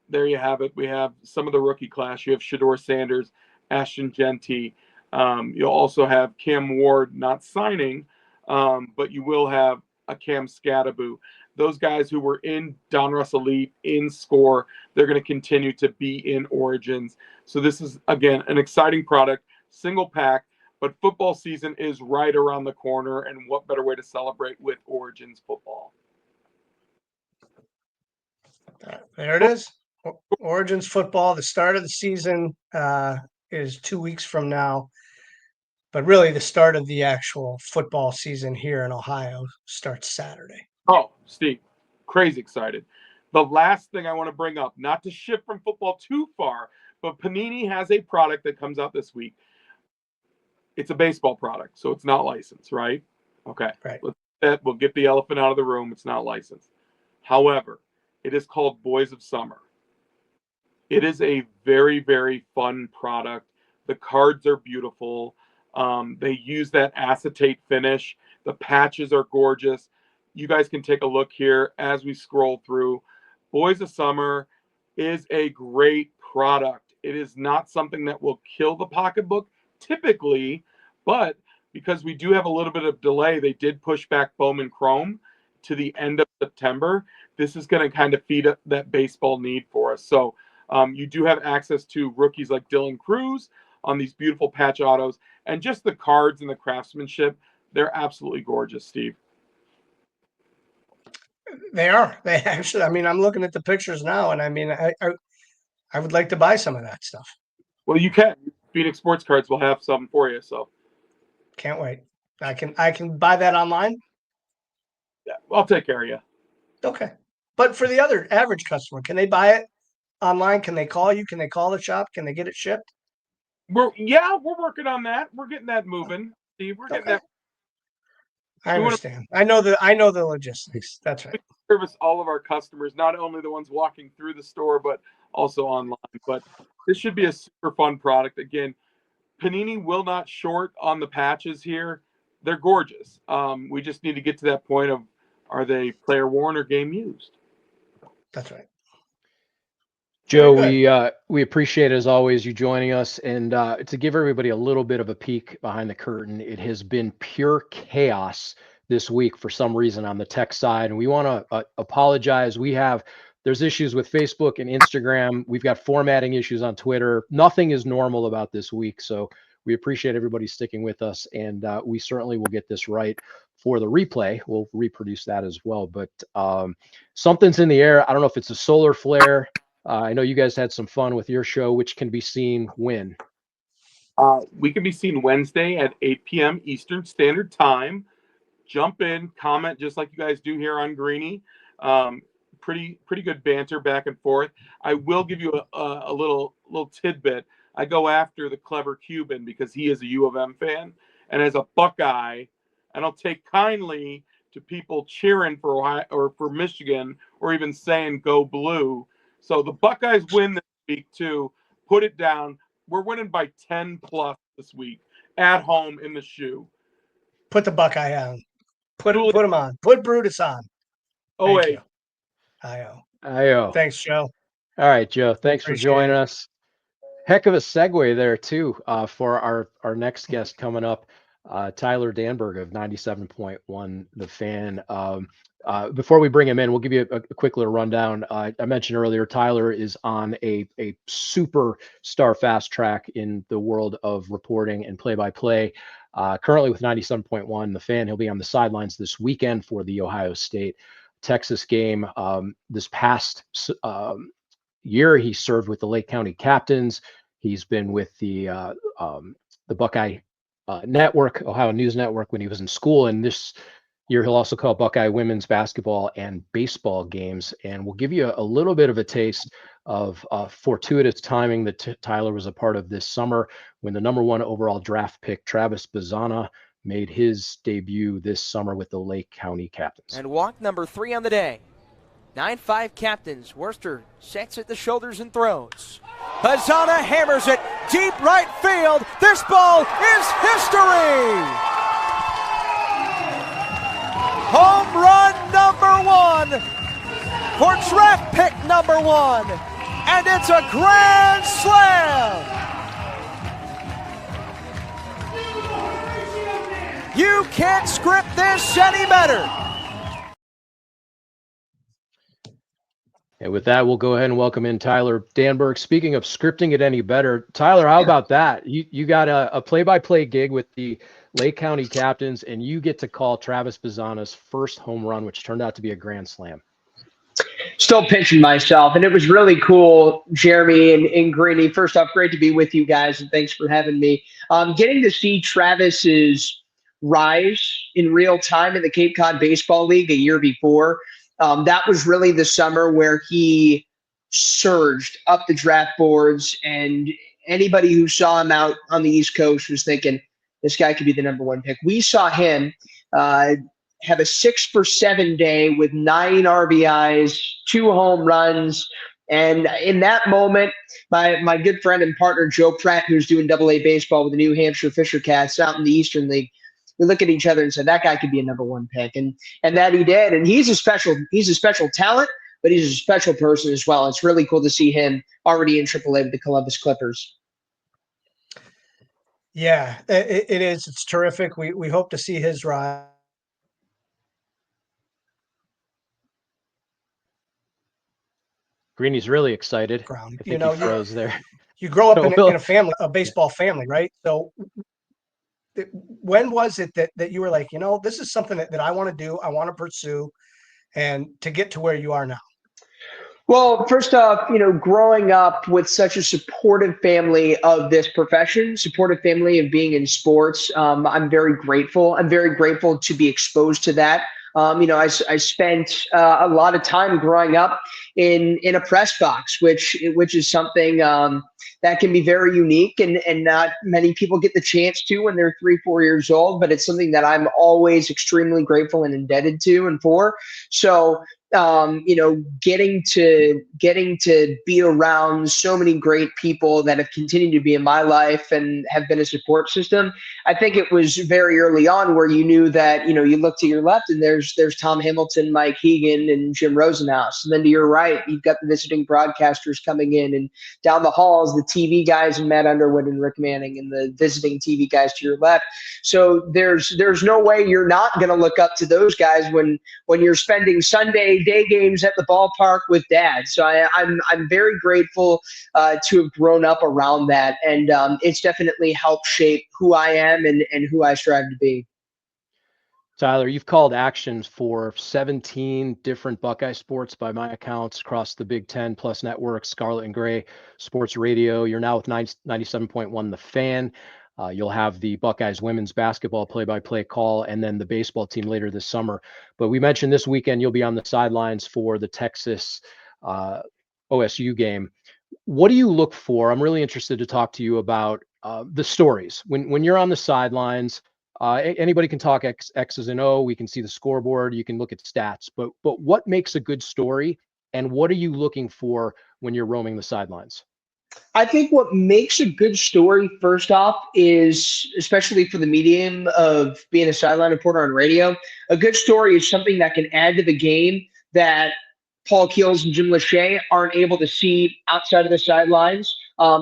there you have it. We have some of the rookie class. You have Shedeur Sanders, Ashton Genty. You'll also have Cam Ward not signing, but you will have a Cam Scattaboo. Those guys who were in Donruss Elite, in Score, they're going to continue to be in Origins. So this is, again, an exciting product, single pack, but football season is right around the corner, and what better way to celebrate with Origins football? There it is. Origins football. The start of the season is 2 weeks from now. But really, the start of the actual football season here in Ohio starts Saturday. Oh, Steve, crazy excited. The last thing I want to bring up, not to shift from football too far, but Panini has a product that comes out this week. It's a baseball product, so it's not licensed, right? Okay. Right. We'll get the elephant out of the room. It's not licensed. However, it is called Boys of Summer. It is a very, very fun product. The cards are beautiful. They use that acetate finish. The patches are gorgeous. You guys can take a look here as we scroll through. Boys of Summer is a great product. It is not something that will kill the pocketbook typically, but because we do have a little bit of delay, they did push back Bowman Chrome to the end of September. This is going to kind of feed up that baseball need for us. So you do have access to rookies like Dylan Cruz on these beautiful patch autos, and just the cards and the craftsmanship. They're absolutely gorgeous, Steve. They are. They actually. I mean, I'm looking at the pictures now, and I mean, I would like to buy some of that stuff. Well, you can. Phoenix Sports Cards will have some for you. So Can't wait. I can buy that online. yeah, I'll take care of you. Okay. But for the other average customer, can they buy it online? Can they call you? Can they call the shop? Can they get it shipped? We're working on that. We're getting that moving, Steve. We're getting that. I We wanna- understand. I know the logistics. That's right. Service all of our customers, not only the ones walking through the store, but also online. But this should be a super fun product. Again, Panini will not short on the patches here. They're gorgeous. We just need to get to that point of, are they player worn or game used? That's right. Joe, Very we appreciate, as always, you joining us, and to give everybody a little bit of a peek behind the curtain, it has been pure chaos this week for some reason on the tech side, and we want to apologize. There's issues with Facebook and Instagram. We've got formatting issues on Twitter. Nothing is normal about this week, so we appreciate everybody sticking with us, and we certainly will get this right for the replay. We'll reproduce that as well, but something's in the air. I don't know if it's a solar flare. I know you guys had some fun with your show, which can be seen when? We can be seen Wednesday at 8 p.m. Eastern Standard Time. Jump in, comment just like you guys do here on Greenie. Pretty good banter back and forth. I will give you a little tidbit. I go after the clever Cuban because he is a U of M fan, and as a Buckeye, I don't take kindly to people cheering for Ohio or for Michigan or even saying "Go Blue." So the Buckeyes win this week too. Put it down. We're winning by 10 plus this week at home in the shoe. Put the Buckeye on. Put him on. Put Brutus on. Oh, Thank wait. you. I-O. I-O. Thanks, Joe. All right, Joe. Thanks for joining us. Heck of a segue there too for our next guest coming up, Tyler Danberg of 97.1 The Fan. Before we bring him in, we'll give you a quick little rundown. I mentioned earlier, Tyler is on a superstar fast track in the world of reporting and play-by-play. Currently with 97.1 The Fan, he'll be on the sidelines this weekend for the Ohio State Texas game. This past year, he served with the Lake County Captains. He's been with the Buckeye Network, Ohio News Network, when he was in school, and this year he'll also call Buckeye women's basketball and baseball games. And we'll give you a little bit of a taste of fortuitous timing that Tyler was a part of this summer when the #1 overall draft pick Travis Bazzana made his debut this summer with the Lake County Captains. And walk number 3 on the day. 9-5 Captains. Worcester sets at the shoulders and throws. Bazzana hammers it deep right field. This ball is history. Home run #1 for draft pick #1. And it's a grand slam. You can't script this any better. And with that, we'll go ahead and welcome in Tyler Danberg. Speaking of scripting it any better, Tyler, how about that? You got a play-by-play gig with the Lake County Captains, and you get to call Travis Bazzana's first home run, which turned out to be a grand slam. still pinching myself. And it was really cool, Jeremy and Greenie. First off, great to be with you guys, and thanks for having me. Getting to see Travis's rise in real time in the Cape Cod Baseball League a year before, that was really the summer where he surged up the draft boards, and anybody who saw him out on the East Coast was thinking, this guy could be the #1 pick. We saw him have a 6-for-7 day with 9 RBIs, 2 home runs. And in that moment, my good friend and partner, Joe Pratt, who's doing AA baseball with the New Hampshire Fisher Cats out in the Eastern League, we look at each other and said, that guy could be a #1 pick. And that he did. And he's a special talent, but he's a special person as well. It's really cool to see him already in AAA with the Columbus Clippers. Yeah, it is. It's terrific. We hope to see his rise. Greenie's really excited. I think You know, he froze there. You grow up in a family, a baseball family, right? So when was it that you were like, this is something that I want to do, I want to pursue, and to get to where you are now? Well, first off, growing up with such a supportive family of this profession, supportive family of being in sports, I'm very grateful. I'm very grateful to be exposed to that. I spent a lot of time growing up in a press box, which is something that can be very unique, and not many people get the chance to when they're 3-4 years old. But it's something that I'm always extremely grateful and indebted to and for. So getting to be around so many great people that have continued to be in my life and have been a support system. I think it was very early on where you knew that, you look to your left and there's Tom Hamilton, Mike Hegan, and Jim Rosenhaus. And then to your right, you've got the visiting broadcasters coming in, and down the halls, the TV guys and Matt Underwood and Rick Manning, and the visiting TV guys to your left. So there's no way you're not going to look up to those guys when you're spending Sunday day games at the ballpark with dad. So I'm very grateful to have grown up around that, and it's definitely helped shape who I am and who I strive to be. Tyler, you've called actions for 17 different Buckeye sports by my accounts across the Big Ten plus networks, Scarlet and Gray Sports Radio. You're now with 97.1 The Fan. You'll have the Buckeyes women's basketball play-by-play call, and then the baseball team later this summer. But we mentioned this weekend you'll be on the sidelines for the Texas OSU game. What do you look for? I'm really interested to talk to you about the stories. When you're on the sidelines, anybody can talk X's and O. We can see the scoreboard. You can look at stats. But what makes a good story, and what are you looking for when you're roaming the sidelines? I think what makes a good story, first off, is, especially for the medium of being a sideline reporter on radio, a good story is something that can add to the game that Paul Keels and Jim Lachey aren't able to see outside of the sidelines.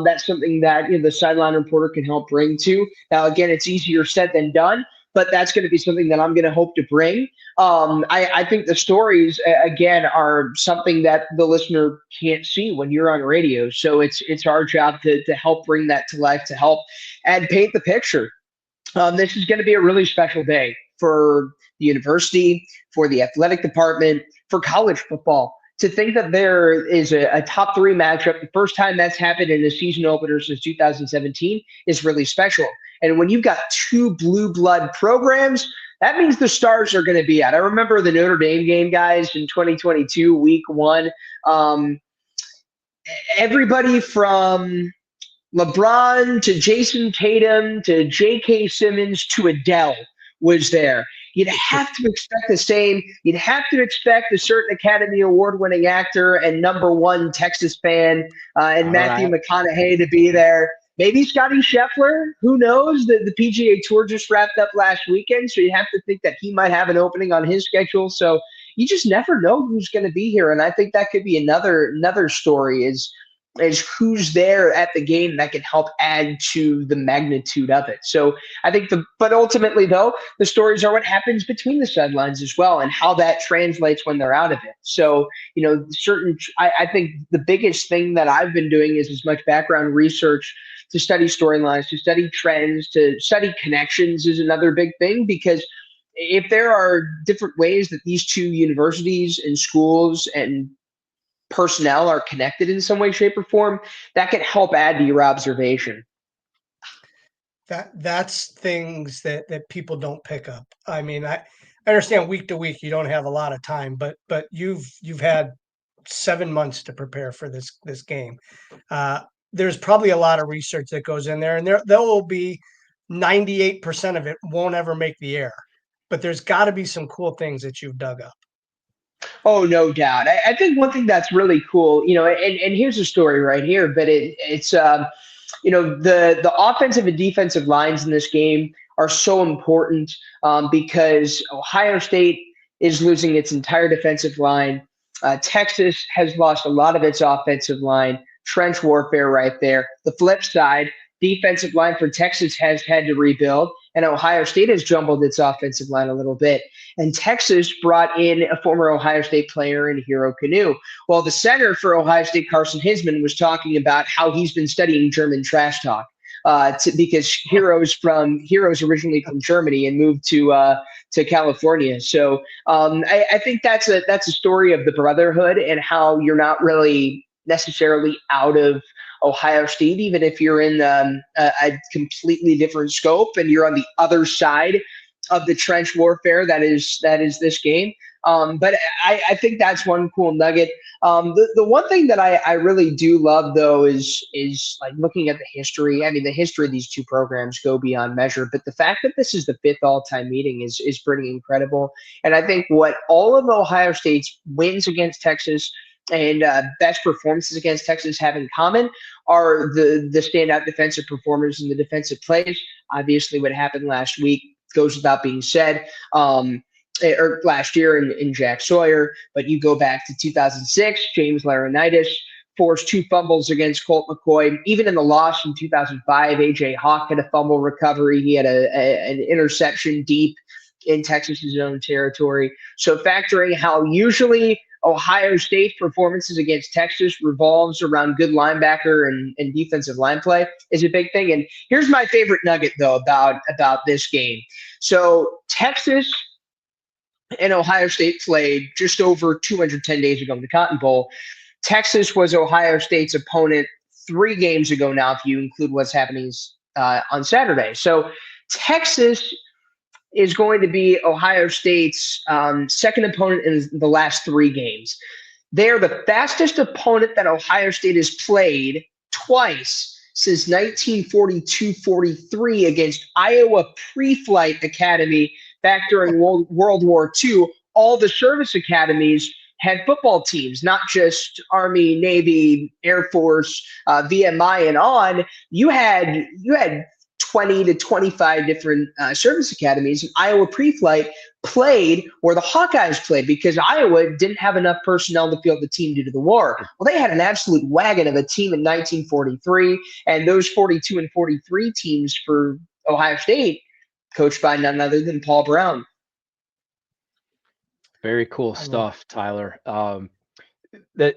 That's something that the sideline reporter can help bring to. Now, again, it's easier said than done, but that's going to be something that I'm going to hope to bring. I think the stories, again, are something that the listener can't see when you're on radio. So it's our job to help bring that to life, to help and paint the picture. This is going to be a really special day for the university, for the athletic department, for college football. To think that there is a top 3 matchup, the first time that's happened in a season opener since 2017, is really special. And when you've got 2 blue blood programs, that means the stars are going to be out. I remember the Notre Dame game, guys, in 2022, week 1. Everybody from LeBron to Jason Tatum to J.K. Simmons to Adele was there. You'd have to expect the same. You'd have to expect a certain Academy Award-winning actor and #1 Texas fan and Matthew McConaughey to be there. Maybe Scotty Scheffler. Who knows? The PGA Tour just wrapped up last weekend, so you have to think that he might have an opening on his schedule. So you just never know who's going to be here, and I think that could be another story is who's there at the game that can help add to the magnitude of it. So I think but ultimately though, the stories are what happens between the sidelines as well, and how that translates when they're out of it. So, I think the biggest thing that I've been doing is as much background research to study storylines, to study trends, to study connections is another big thing, because if there are different ways that these 2 universities and schools and personnel are connected in some way, shape, or form, that can help add to your observation. That's things that people don't pick up. I mean, I understand week to week you don't have a lot of time, but you've had 7 months to prepare for this game. There's probably a lot of research that goes in there, and there will be 98% of it won't ever make the air. But there's got to be some cool things that you've dug up. Oh, no doubt. I think one thing that's really cool, and here's a story right here, but it's the offensive and defensive lines in this game are so important because Ohio State is losing its entire defensive line. Texas has lost a lot of its offensive line. Trench warfare right there. The flip side, defensive line for Texas has had to rebuild, and Ohio State has jumbled its offensive line a little bit. And Texas brought in a former Ohio State player in Hero Canoe. Well, the center for Ohio State, Carson Hisman, was talking about how he's been studying German trash talk because Hero's originally from Germany and moved to California. So I think that's a story of the brotherhood and how you're not really necessarily out of Ohio State, even if you're in a completely different scope and you're on the other side of the trench warfare that is this game. But I think that's one cool nugget. The one thing that I really do love though is like looking at the history. I mean, the history of these two programs go beyond measure, but the fact that this is the 5th all-time meeting is pretty incredible. And I think what all of Ohio State's wins against Texas and best performances against Texas have in common are the standout defensive performers and the defensive plays. Obviously, what happened last week goes without being said, or last year in Jack Sawyer. But you go back to 2006, James Laurinaitis forced 2 fumbles against Colt McCoy. Even in the loss in 2005, A.J. Hawk had a fumble recovery. He had an interception deep in Texas's own territory. So factoring how usually Ohio State performances against Texas revolves around good linebacker and defensive line play is a big thing. And here's my favorite nugget, though, about this game. So Texas and Ohio State played just over 210 days ago in the Cotton Bowl. Texas was Ohio State's opponent 3 games ago now, if you include what's happening on Saturday. So Texas is going to be Ohio State's second opponent in the last 3 games. They are the fastest opponent that Ohio State has played twice since 1942-43 against Iowa Pre-Flight Academy back during World War II. All the service academies had football teams, not just Army, Navy, Air Force, VMI, and on. You had 20 to 25 different service academies, and Iowa Pre-Flight played where the Hawkeyes played because Iowa didn't have enough personnel to field the team due to the war. Well, they had an absolute wagon of a team in 1943, and those 42 and 43 teams for Ohio State, coached by none other than Paul Brown. Very cool stuff, Tyler. That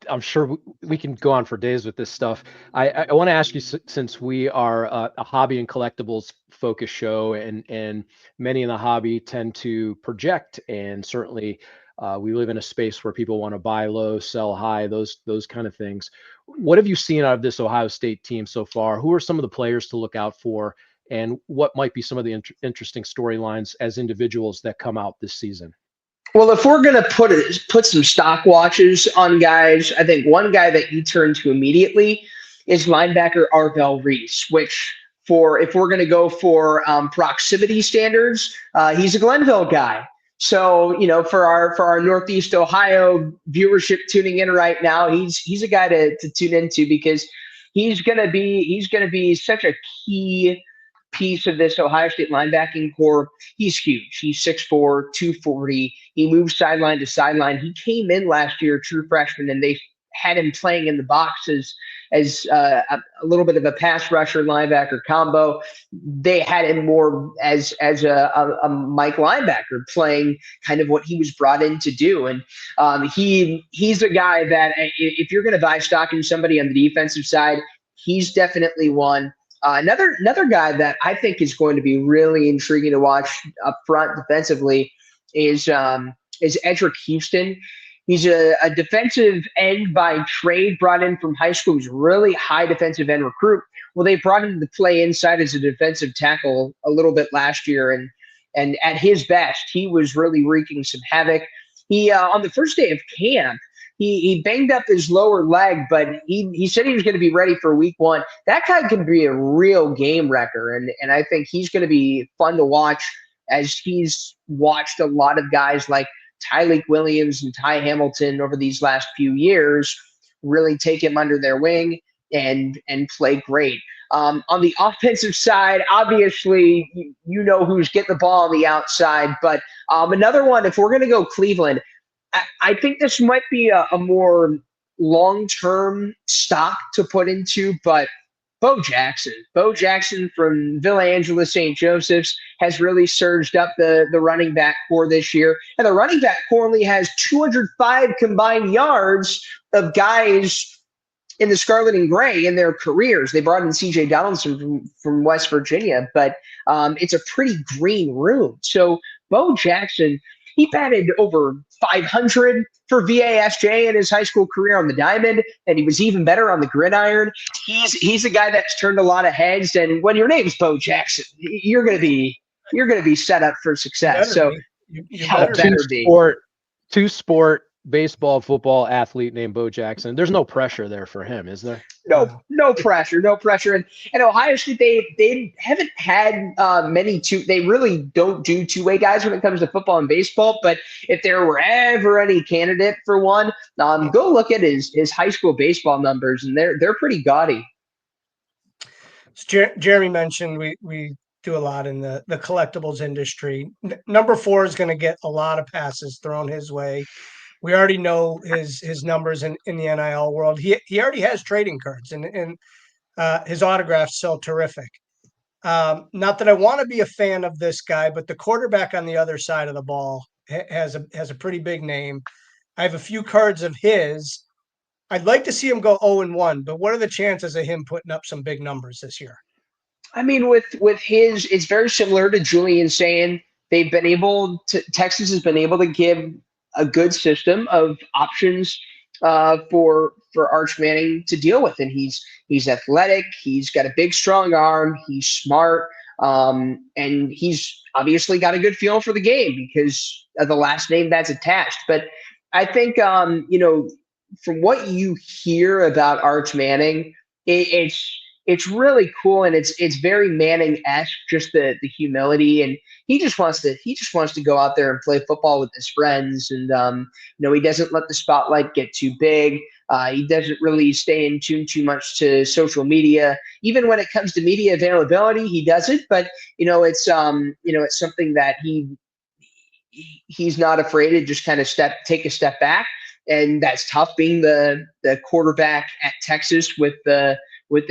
I'm sure we can go on for days with this stuff. I want to ask you, since we are a hobby and collectibles focused show, and many in the hobby tend to project, and certainly we live in a space where people want to buy low, sell high, those kind of things. What have you seen out of this Ohio State team so far? Who are some of the players to look out for, and what might be some of the interesting storylines as individuals that come out this season? Well, if we're going to put some stock watches on guys, I think one guy that you turn to immediately is linebacker Arvell Reese, which if we're going to go for proximity standards, he's a Glenville guy. So, for our Northeast Ohio viewership tuning in right now, he's a guy to tune into because he's going to be such a key piece of this Ohio State linebacking core. He's huge. He's 6'4", 240. He moves sideline to sideline. He came in last year, true freshman, and they had him playing in the box as a little bit of a pass rusher linebacker combo. They had him more as a Mike linebacker, playing kind of what he was brought in to do. And he's a guy that if you're going to buy stock in somebody on the defensive side, he's definitely one. Another guy that I think is going to be really intriguing to watch up front defensively is Edric Houston. He's a defensive end by trade, brought in from high school. He's a really high defensive end recruit. Well, they brought him to play inside as a defensive tackle a little bit last year, and at his best, he was really wreaking some havoc. He on the first day of camp, he banged up his lower leg, but he said he was going to be ready for week 1. That guy could be a real game wrecker, and I think he's going to be fun to watch, as he's watched a lot of guys like Tyleek Williams and Ty Hamilton over these last few years really take him under their wing and play great. On the offensive side, obviously, you know who's getting the ball on the outside. But another one, if we're going to go Cleveland, I think this might be a more long-term stock to put into, but Bo Jackson from Villa Angela St. Joseph's has really surged up the running back core this year. And the running back core only has 205 combined yards of guys in the scarlet and gray in their careers. They brought in C.J. Donaldson from West Virginia, but it's a pretty green room. So Bo Jackson, he batted over 500 for VASJ in his high school career on the diamond, and he was even better on the gridiron. He's a guy that's turned a lot of heads, and when your name's Bo Jackson, you're gonna be set up for success. So you better be. Two-sport baseball, football athlete named Bo Jackson. There's no pressure there for him, is there? No pressure. And Ohio State, they haven't had many they really don't do two-way guys when it comes to football and baseball. But if there were ever any candidate for one, go look at his high school baseball numbers, and they're pretty gaudy. Jeremy mentioned we do a lot in the collectibles industry. Number 4 is going to get a lot of passes thrown his way. We already know his numbers in the NIL world. He already has trading cards, and his autographs sell terrific. Not that I want to be a fan of this guy, but the quarterback on the other side of the ball has a pretty big name. I have a few cards of his. I'd like to see him go 0-1, but what are the chances of him putting up some big numbers this year? I mean, with his, it's very similar to Julian saying Texas has been able to give a good system of options for Arch Manning to deal with, and he's athletic, he's got a big strong arm, he's smart, and he's obviously got a good feel for the game because of the last name that's attached. But I think from what you hear about Arch Manning, it's really cool, and it's very Manning-esque, just the humility, and he just wants to go out there and play football with his friends, and he doesn't let the spotlight get too big. He doesn't really stay in tune too much to social media. Even when it comes to media availability, he doesn't. But it's something that he's not afraid to just kind of take a step back, and that's tough being the quarterback at Texas with the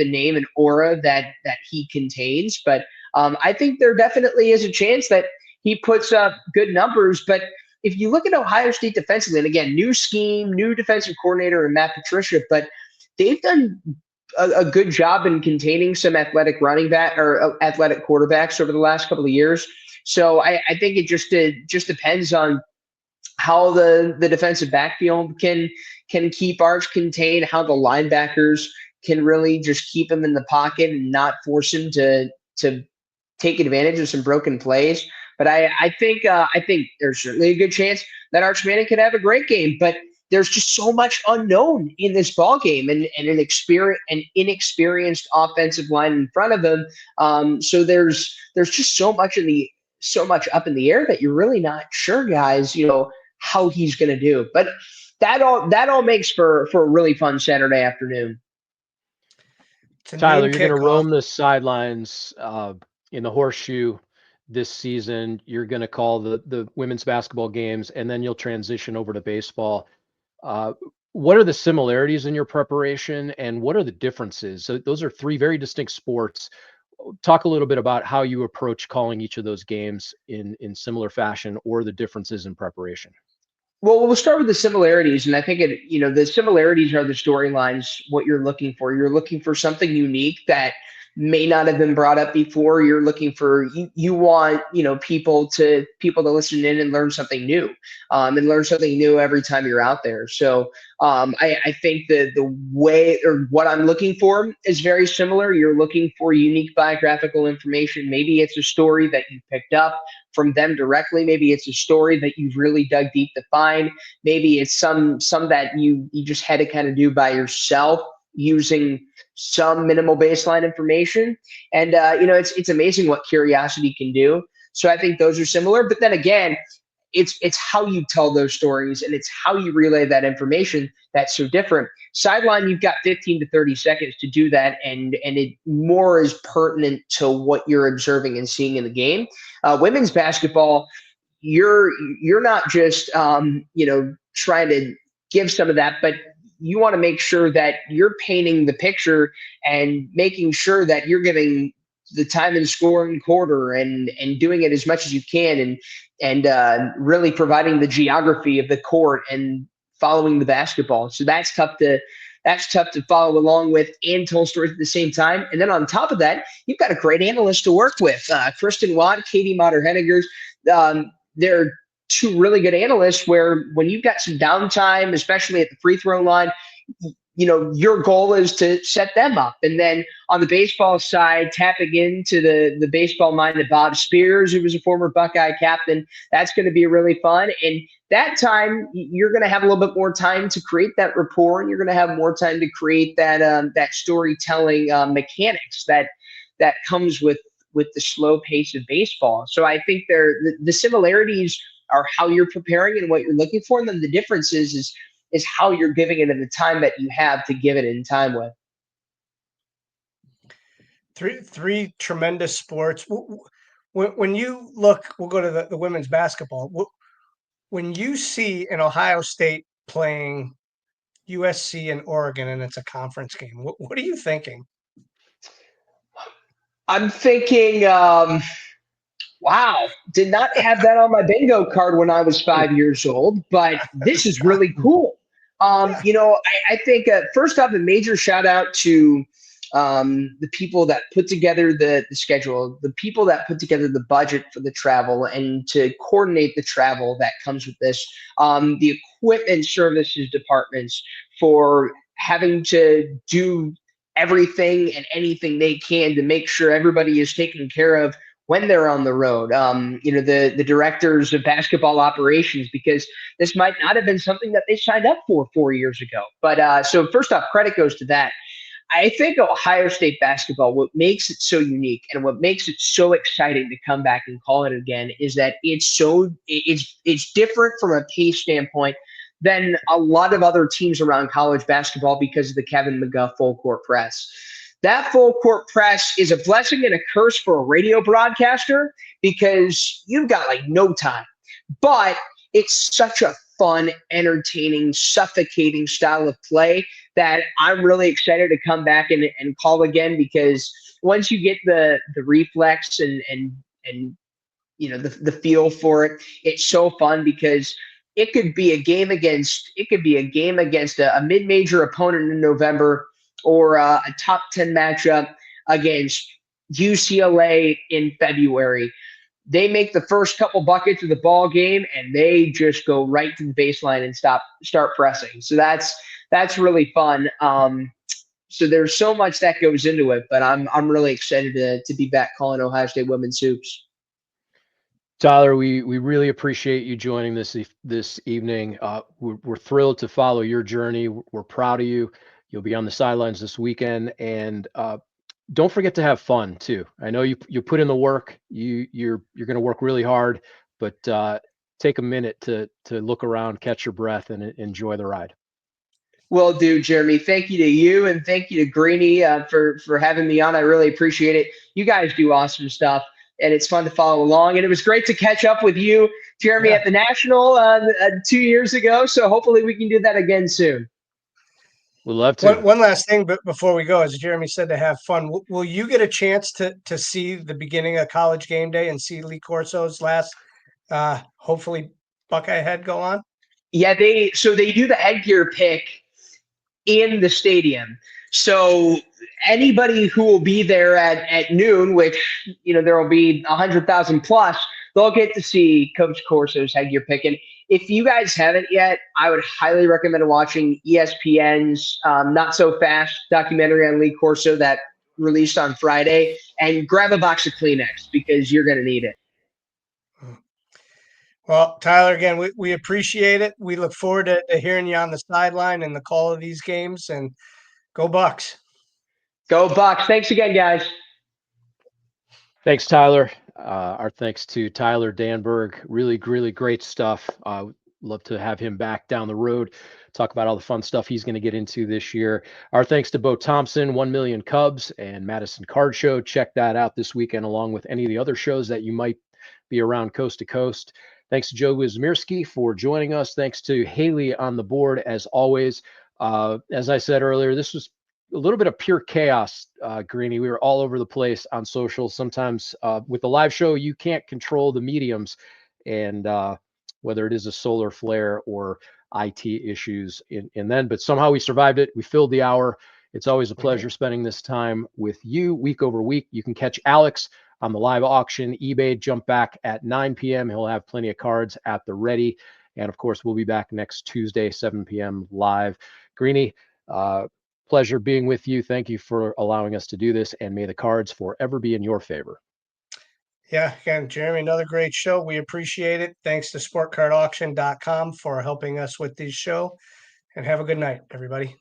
name and aura that he contains. But I think there definitely is a chance that he puts up good numbers. But if you look at Ohio State defensively, and again, new scheme, new defensive coordinator and Matt Patricia, but they've done a good job in containing some athletic running back or athletic quarterbacks over the last couple of years. So I think it just depends on how the defensive backfield can keep Arch contained, how the linebackers can really just keep him in the pocket and not force him to take advantage of some broken plays. But I think there's certainly a good chance that Arch Manning could have a great game. But there's just so much unknown in this ball game, and an inexperienced offensive line in front of him. So there's just so much up in the air that you're really not sure, guys, how he's going to do. But that all makes for a really fun Saturday afternoon. Tyler, you're going to roam the sidelines in the horseshoe this season. You're going to call the women's basketball games, and then you'll transition over to baseball. What are the similarities in your preparation, and what are the differences? So those are 3 very distinct sports. Talk a little bit about how you approach calling each of those games in similar fashion, or the differences in preparation. Well, we'll start with the similarities, and I think the similarities are the storylines. What you're looking for something unique that may not have been brought up before. You're looking for you want people to listen in and learn something new, and learn something new every time you're out there. So I think that the way or what I'm looking for is very similar. You're looking for unique biographical information. Maybe it's a story that you picked up from them directly. Maybe it's a story that you've really dug deep to find. Maybe it's some that you just had to kind of do by yourself using some minimal baseline information. And it's amazing what curiosity can do. So I think those are similar. But then again, it's how you tell those stories and it's how you relay that information that's so different. Sideline, you've got 15 to 30 seconds to do that, and it more is pertinent to what you're observing and seeing in the game. Women's basketball, you're not just trying to give some of that, but you want to make sure that you're painting the picture and making sure that you're giving the time and scoring quarter and doing it as much as you can and really providing the geography of the court and following the basketball. So that's tough to follow along with and tell stories at the same time. And then on top of that, you've got a great analyst to work with. Kristen Watt, Katie Motter-Henniger, they're two really good analysts where when you've got some downtime, especially at the free throw line, your goal is to set them up. And then on the baseball side, tapping into the baseball mind of Bob Spears, who was a former Buckeye captain, that's going to be really fun. And that time, you're going to have a little bit more time to create that rapport, and you're going to have more time to create that storytelling mechanics that comes with the slow pace of baseball. So I think the similarities are how you're preparing and what you're looking for, and then the difference is how you're giving it in the time that you have to give it in time with. Three tremendous sports. When you look, we'll go to the women's basketball. When you see an Ohio State playing USC and Oregon and it's a conference game, what are you thinking? I'm thinking, wow, did not have that on my bingo card when I was 5 years old, but this is really cool. I think first off, a major shout out to the people that put together the schedule, the people that put together the budget for the travel and to coordinate the travel that comes with this, the equipment services departments for having to do everything and anything they can to make sure everybody is taken care of when they're on the road, the directors of basketball operations, because this might not have been something that they signed up for 4 years ago. But so first off, credit goes to that. I think Ohio State basketball, what makes it so unique and what makes it so exciting to come back and call it again is that it's different from a pace standpoint than a lot of other teams around college basketball because of the Kevin McGuff full court press. That full court press is a blessing and a curse for a radio broadcaster because you've got like no time. But it's such a fun, entertaining, suffocating style of play that I'm really excited to come back and call again, because once you get the reflex and the feel for it, it's so fun because it could be a game against a mid-major opponent in November, or a top 10 matchup against UCLA in February. They make the first couple buckets of the ball game and they just go right to the baseline and start pressing. So that's really fun. So there's so much that goes into it, but I'm really excited to be back calling Ohio State women's hoops. Tyler, we really appreciate you joining this evening. We're thrilled to follow your journey. We're proud of you. You'll be on the sidelines this weekend, and don't forget to have fun too. I know you put in the work. You're going to work really hard, but take a minute to look around, catch your breath, and enjoy the ride. Will do, Jeremy. Thank you to you, and thank you to Greenie for having me on. I really appreciate it. You guys do awesome stuff, and it's fun to follow along. And it was great to catch up with you, Jeremy, at the National 2 years ago. So hopefully we can do that again soon. We'd love to. One last thing, but before we go, as Jeremy said, to have fun, will you get a chance to see the beginning of College Game Day and see Lee Corso's last, hopefully, Buckeye head go on? Yeah, they do the headgear pick in the stadium. So anybody who will be there at noon, which, there will be 100,000 plus, they'll get to see Coach Corso's Headgear Pick. And if you guys haven't yet, I would highly recommend watching ESPN's Not So Fast documentary on Lee Corso that released on Friday, and grab a box of Kleenex because you're going to need it. Well, Tyler, again, we appreciate it. We look forward to hearing you on the sideline and the call of these games, and go Bucks. Go Bucks. Thanks again, guys. Thanks, Tyler. Our thanks to Tyler Danberg. Really, really great stuff. Love to have him back down the road, talk about all the fun stuff he's going to get into this year. Our thanks to Bo Thompson, 1 Million Cubs, and Madison Card Show. Check that out this weekend, along with any of the other shows that you might be around coast to coast. Thanks to Joe Wismirski for joining us. Thanks to Haley on the board, as always. As I said earlier, this was a little bit of pure chaos, Greenie. We were all over the place on social. Sometimes with the live show, you can't control the mediums, and whether it is a solar flare or IT issues but somehow we survived it. We filled the hour. It's always a pleasure spending this time with you week over week. You can catch Alex on the live auction. eBay jump back at 9 p.m. He'll have plenty of cards at the ready. And of course, we'll be back next Tuesday, 7 p.m. live. Greenie, pleasure being with you. Thank you for allowing us to do this, and may the cards forever be in your favor. Yeah, again, Jeremy, another great show. We appreciate it. Thanks to sportcardauction.com for helping us with this show, and have a good night, everybody.